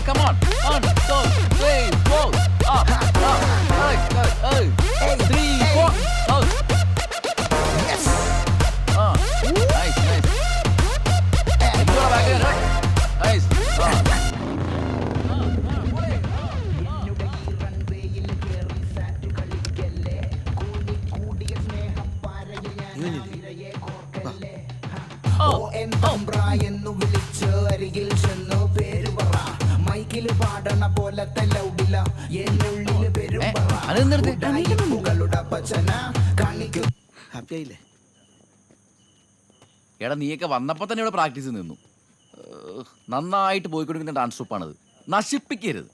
come on. 1, 2, 3, 4. Up. Hey. 3, 4. Out. Yes. Nice. Enjoy back here. Nice. എന്ന് വിളിച്ച് അരികിൽ ചെന്ന് പേര് പറ മൈക്കിൽ പാടണ പോലത്തെ ലൗഡില എന്നുള്ളില് പേരും പച്ചന കാണിക്കും. ഹാപ്പി ആയില്ലേ? എടാ നീയൊക്കെ വന്നപ്പോ തന്നെ ഇവിടെ പ്രാക്ടീസ് നിന്നു. നന്നായിട്ട് പോയിക്കൊണ്ടിരിക്കുന്ന ഡാൻസ് ട്രൂപ്പാണത്. നശിപ്പിക്കരുത്.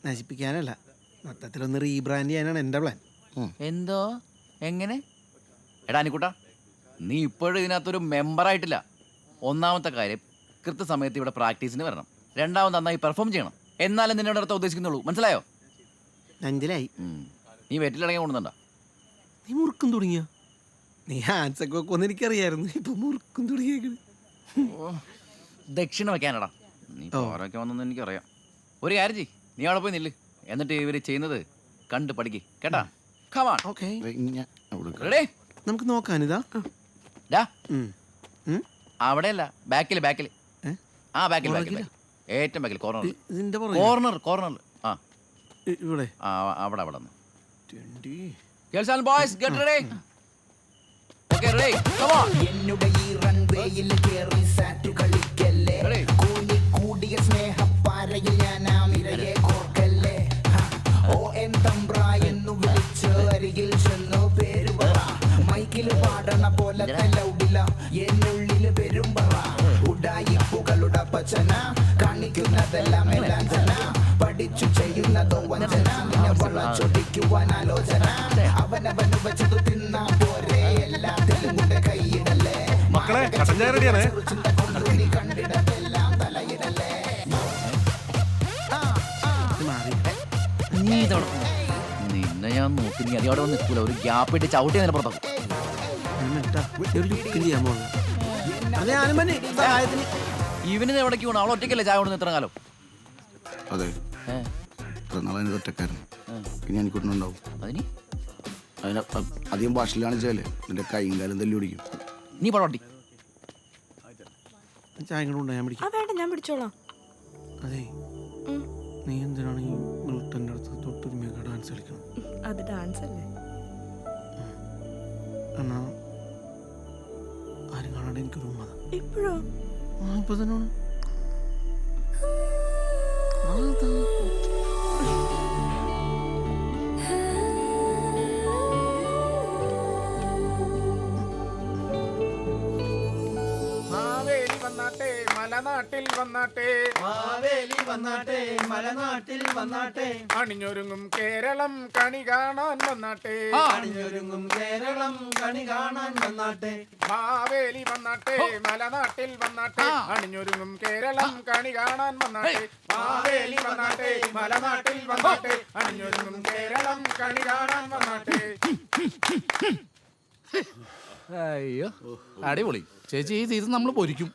നശിപ്പിക്കാനല്ല, മൊത്തത്തിലൊന്ന് റീബ്രാൻഡ് ചെയ്യാനാണ് എൻ്റെ പ്ലാൻ. എന്തോ എങ്ങനെ? എടാ അനിക്കുട്ടാ, നീ ഇപ്പോഴും ഇതിനകത്തൊരു മെമ്പറായിട്ടില്ല. ഒന്നാമത്തെ കാര്യം, കൃത്യസമയത്ത് ഇവിടെ പ്രാക്ടീസിന് വരണം. രണ്ടാമത് നന്നായി പെർഫോം ചെയ്യണം. എന്നാലും നിന്നോട് അടുത്ത ഉദ്ദേശിക്കുന്നുള്ളൂ. മനസ്സിലായോ? അഞ്ചലായി. നീ വെറ്റിലിറങ്ങി കൊണ്ടുവന്നണ്ട. നീ മുറുക്കും തുടങ്ങിയ? നീ ഹാൻസൊക്കെ വെക്കുമെന്ന് എനിക്കറിയായിരുന്നു. ഇപ്പൊ മുറുക്കും തുടങ്ങിയേക്കണ്. ദക്ഷിണ വെക്കാനടാ. നീ ഓരോക്കെ വന്നെന്ന് എനിക്കറിയാം. ഒരു കാര്യം ചെയ്യ്, നീ അവിടെ പോയി നില്ല്. എന്നിട്ട് ഇവര് ചെയ്യുന്നത് കണ്ട് പഠിക്ക് കേട്ടാ. ഓക്കേ, നമുക്ക് നോക്കാനിതാ. അവിടെയല്ല, ബാക്കിൽ ബാക്കിൽ. ആ ബാക്കിൽ ഏറ്റവും ബാക്കിൽ കോർണറിൽ. ആ ഇവിടെ അവിടെ Girls and boys, get ready. Okay, ready? Come on. എന്നുടെ ഈ റൺവേയിൽ കേറി സാറ്റ് കളിക്കല്ലേ. കൂനി കൂടിയ സ്നേഹപ്പാരയിൽ ഞാൻ ആ മിരയെ കോർക്കല്ലേ. ഓ എൻ തമ്പ്ര എന്ന് വിളിച്ച് അരികിൽ ചെന്ന് പേര് പറ മൈക്കിൽ പാടണ പോലത്തെ ലൗഡില എന്നുള്ളില് പേരും പറ. ഉഡായിപ്പുകളുടെ പച്ചന കാണിക്കുന്നതെല്ലാം ലാഞ്ചന പഠിച്ചു ചെയ്യുന്നതോ വഞ്ചന. നിന്നെ വളച്ചൊടിക്കുവാൻ ആലോചന അവനവന് വെച്ചത് തിന്നാ പോരെ എല്ലാത്തിലും കൂടെ കൈയിടല്ലേ. മക്കളെ കണ്ടിടതെല്ലാം തലയിടല്ലേ. നിന്നെ ഞാൻ നോക്കി. നീ അതോടെ വന്ന് നിൽക്കൂല. ഒരു ഗ്യാപ്പ് ഇട്ട് ചവിട്ടി നിന്നെ പുറത്താക്കും. ഇവന് എവിടേക്ക് പോകണം? അവൾ ഒറ്റയ്ക്കല്ലേ ചായ കൊടുന്ന് ഇത്ര കാലം? അതെ, ഒറ്റക്കാരൻ. പിന്നെ എനിക്കുണ്ടാവും. അതിന് അധികം ഭാഷയിലാണ് ചെയ്യല്ലേ, നിന്റെ കൈയും കാലം തല്ലി പിടിക്കും. നീ പടോട്ടി ഞാൻ പിടിച്ചോളാം. അതെ, നീ എന്തിനാണ് ഈ മിൽട്ടന്റെ അടുത്ത് തൊട്ടൊരുമയൊക്കെ ഡാൻസ് കളിക്കണം? അത് ഡാൻസ് അല്ലേ? എന്നാ ആരും കാണാണ്ട് എനിക്ക് റൂം അതാ. ഇപ്പോഴോ? ഇപ്പൊ തന്നെ മലനാട്ടിൽ വന്നാട്ടെ അണിഞ്ഞൊരുങ്ങും കേരളം കണി കാണാൻ വന്നാട്ടെ. മാവേലി വന്നാട്ടെ മലനാട്ടിൽ വന്നാട്ടെ അണിഞ്ഞൊരുങ്ങും കേരളം കണി കാണാൻ വന്നാട്ടെ. മാവേലി വന്നാട്ടെ മലനാട്ടിൽ വന്നാട്ടെ അണിഞ്ഞൊരുങ്ങും കേരളം കണി കാണാൻ വന്നാട്ടെ. അയ്യോ അടിപൊളി ചേച്ചി. ഈ സീസൺ നമ്മൾ പൊരിക്കും.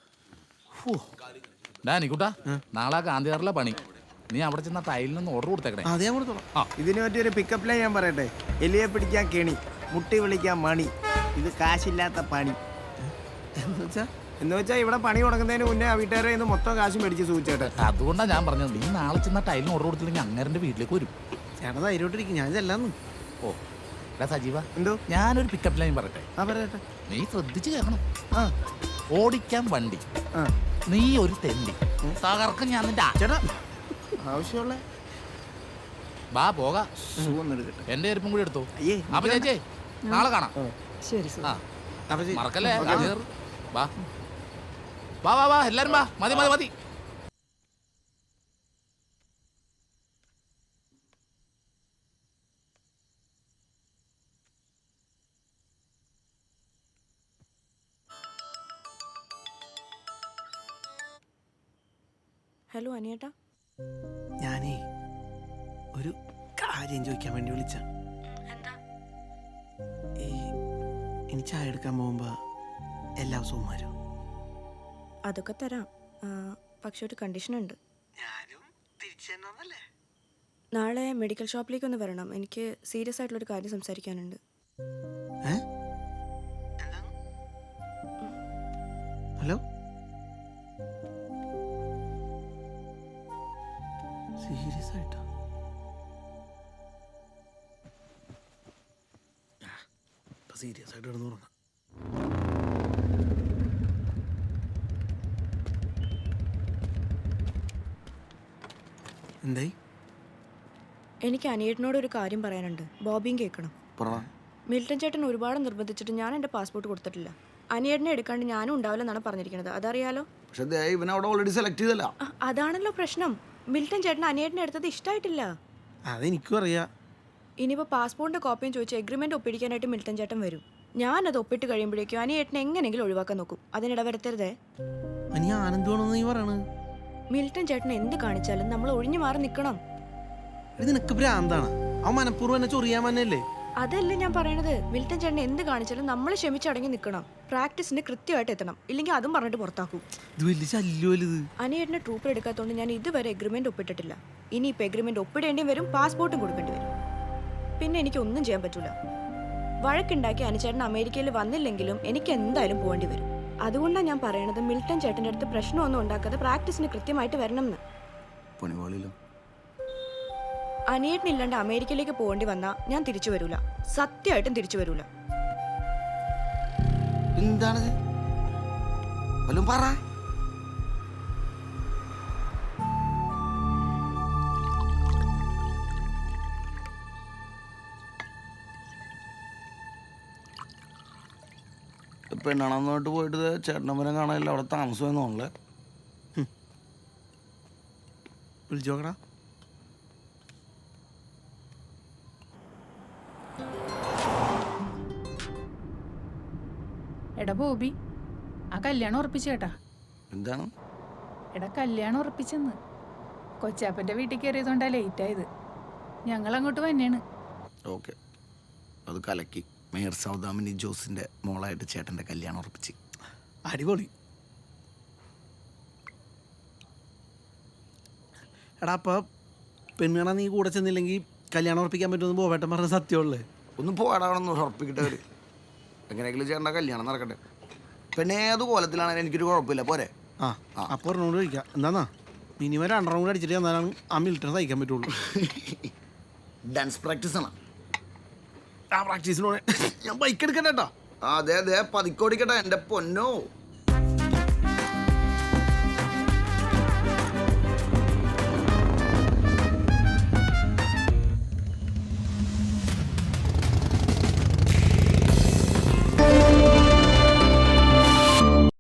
നിക്കൂട്ടാ, നാളെ ഗാന്ധിയാറിലെ പണി. നീ അവിടെ ചെന്ന ടൈലിനൊന്ന് ഓർഡർ കൊടുത്തേക്കണേ. ഇതിന് പറ്റിയൊരു പിക്കപ്പ് ലൈൻ ഞാൻ പറയട്ടെ. എലിയെ പിടിക്കാൻ കെണി, മുട്ടി വിളിക്കാൻ മണി, ഇത് കാശില്ലാത്ത പണി. എന്ന് വെച്ചാ ഇവിടെ പണി തുടങ്ങുന്നതിന് മുന്നേ ആ വീട്ടുകാരെ മൊത്തം കാശും മേടിച്ച് സൂചിച്ചേട്ടെ. അതുകൊണ്ടാണ് ഞാൻ പറഞ്ഞത്, നീ നാളെ ചെന്ന ടൈലിന് ഓർഡർ കൊടുത്തില്ലെങ്കിൽ അങ്ങേരന്റെ വീട്ടിലേക്ക് വരും. ചേട്ടാ ധൈര്യമായിട്ടിരിക്കും, ഞാൻ ചെല്ലാന്ന്. ഓ സജീവ, എന്തോ ഞാനൊരു പിക്കപ്പ് ലൈൻ പറയട്ടെ. പറയട്ടെ. നീ ശ്രദ്ധിച്ച് കേൾക്കണം. ഓടിക്കാൻ വണ്ടി, നീ ഒരു തെണ്ടി, തകർക്കും ഞാൻ നിന്റെ ചേട്ടാ. ആവശ്യമുള്ള ബാ പോകാം. എന്റെ ചെരുപ്പും കൂടി എടുത്തോ. അപ്പൊ ചേച്ചേ നാളെ കാണാം. ശരി മറക്കല്ലേ. വാ വാ വാ എല്ലാരും വാ. മതി. ഹലോ അനിയേട്ടാ, ഞാനേ ഒരു കാര്യം ചോദിക്കാൻ വേണ്ടി വിളിച്ച. ഇനി ചായ എടുക്കാൻ പോകുമ്പോ എല്ലാ ദിവസവും വരും. അതൊക്കെ തരാം, പക്ഷെ ഒരു കണ്ടീഷൻ ഉണ്ട്. ഞാനും തിരിച്ചു നാളെ മെഡിക്കൽ ഷോപ്പിലേക്ക് ഒന്ന് വരണം. എനിക്ക് സീരിയസ് ആയിട്ടുള്ളൊരു കാര്യം സംസാരിക്കാനുണ്ട്. ഹലോ, സീരിയസ് ആയിട്ടാ? സീരിയസ് ആയിട്ട് കിടന്നു തുടങ്ങാം. എന്തായി? എനിക്ക് അനിയേട്ടനോട് ഒരു കാര്യം പറയാനുണ്ട്. ബോബിയും കേൾക്കണം. മിൽട്ടൺ ചേട്ടൻ ഒരുപാട് നിർബന്ധിച്ചിട്ട് ഞാൻ എൻ്റെ പാസ്പോർട്ട് കൊടുത്തിട്ടില്ല. അനിയേട്ടനെ എടുക്കാണ്ട് ഞാനും ഉണ്ടാവില്ലെന്നാണ് പറഞ്ഞിരിക്കുന്നത്. അതറിയാലോ? പക്ഷെ ഇവനവിടെ ഓൾറെഡി സെലക്ട് ചെയ്തല്ല. അതാണല്ലോ പ്രശ്നം. മിൽട്ടൺ ചേട്ടൻ അനിയേട്ടനെ എടുത്തത് ഇഷ്ടമായിട്ടില്ല. അതെനിക്കും അറിയാം. ഇനിയിപ്പോൾ പാസ്പോർട്ടിൻ്റെ കോപ്പിയും ചോദിച്ച് എഗ്രിമെൻ്റ് ഒപ്പിടിക്കാനായിട്ട് മിൽട്ടൺ ചേട്ടൻ വരും. ഞാനത് ഒപ്പിട്ട് കഴിയുമ്പോഴേക്കും അനിയേട്ടനെ എങ്ങനെയെങ്കിലും ഒഴിവാക്കാൻ നോക്കും. അതിനിട വരുത്തരുതേ. അനി ആനന്ദമാണെന്ന് നീ പറയണത്? മിൽട്ടൺ ചേട്ടൻ എന്ത് കാണിച്ചാലും നമ്മൾ ഒഴിഞ്ഞു മാറി നിൽക്കണം. ഇത് നിനക്ക് ഭ്രാന്താണ്. അവൻ മനഃപൂർവ്വം എന്നെ ചൊറിയാൻ തന്നെയല്ലേ? അതല്ല ഞാൻ പറയണത്. മിൽട്ടൺ ചേട്ടൻ എന്ത് കാണിച്ചാലും നമ്മൾ ക്ഷമിച്ചടങ്ങി നിൽക്കണം. പ്രാക്ടീസിന് കൃത്യമായിട്ട് എത്തണം. ഇല്ലെങ്കിൽ അതും പറഞ്ഞിട്ട് പുറത്താക്കും. ഇത് വലിയ ശല്യമല്ലേ ഇത്? അനിയേട്ടനെ ട്രൂപ്പർ എടുക്കാത്തതുകൊണ്ട് ഞാൻ ഇതുവരെ എഗ്രിമെന്റ് ഒപ്പിട്ടിട്ടില്ല. ഇനിയിപ്പോൾ എഗ്രിമെന്റ് ഒപ്പിടേണ്ടി വരും, പാസ്പോർട്ടും കൊടുക്കേണ്ടി വരും. പിന്നെ എനിക്കൊന്നും ചെയ്യാൻ പറ്റൂല. വഴക്കുണ്ടാക്കി അനുചേട്ടൻ അമേരിക്കയിൽ വന്നില്ലെങ്കിലും എനിക്ക് എന്തായാലും പോകേണ്ടി വരും. അതുകൊണ്ടാണ് ഞാൻ പറയണത് മിൽട്ടൺ ചേട്ടൻ്റെ അടുത്ത് പ്രശ്നമൊന്നും ഉണ്ടാക്കാതെ പ്രാക്ടീസിന് കൃത്യമായിട്ട് വരണം എന്ന്. അനിയേട്ടനില്ലാണ്ട് അമേരിക്കയിലേക്ക് പോകേണ്ടി വന്നാൽ ഞാൻ തിരിച്ചു വരൂല. സത്യമായിട്ടും തിരിച്ചു വരൂല. എന്താണത്? വല്ലതും പറ. പെണ്ണാണെന്നോട്ട് പോയിട്ട് ചേട്ടനമ്പരം കാണാനില്ല. അവിടെ താമസമെന്ന് തോന്നല്ലേ? വിളിച്ചോക്കടാ. എടാ ബോബി, ആ കല്യാണം ഉറപ്പിച്ചേട്ടാ. എന്താണ്? എടാ കല്യാണം ഉറപ്പിച്ചെന്ന്. കൊച്ചാപ്പൻ്റെ വീട്ടിൽ കയറിയതുകൊണ്ടാ ലേറ്റ് ആയത്. ഞങ്ങൾ അങ്ങോട്ട് തന്നെയാണ്. ഓക്കെ, അത് കലക്കി. മേയർ സൗദാമിനി ജോസിന്റെ മോളായിട്ട് ചേട്ടന്റെ കല്യാണം ഉറപ്പിച്ച്. അടിപൊളി. എടാ, അപ്പൊ പെണ്ണുകാണാൻ നീ കൂടെ ചെന്നില്ലെങ്കിൽ കല്യാണം ഉറപ്പിക്കാൻ പറ്റുമെന്ന് ബോബേട്ടൻ പറഞ്ഞ സത്യമുള്ളേ? ഒന്നും പോടാണെന്ന് ഉറപ്പിക്കിട്ടവര്. എങ്ങനെയെങ്കിലും ചേട്ടൻ്റെ കല്യാണം നടക്കട്ടെ. പിന്നെ ഏത് കോലത്തിലാണെങ്കിലും എനിക്കൊരു കുഴപ്പമില്ല. പോരെ? അപ്പൊ ഒരെണ്ണം കൂടെ കഴിക്കാം. എന്താന്നാ മിനിമം 2 റൗണ്ട് അടിച്ചിട്ട് എന്നാലാണ് ആ മിൽട്ടൺ സഹിക്കാൻ പറ്റുള്ളൂ. ഡാൻസ് പ്രാക്ടീസ് ആണ്. ആ പ്രാക്ടീസിനോടെ ഞാൻ ബൈക്ക് എടുക്കട്ടെ. അതെ അതെ, പതിക്കോടിക്കട്ടെ എൻ്റെ പൊന്നോ.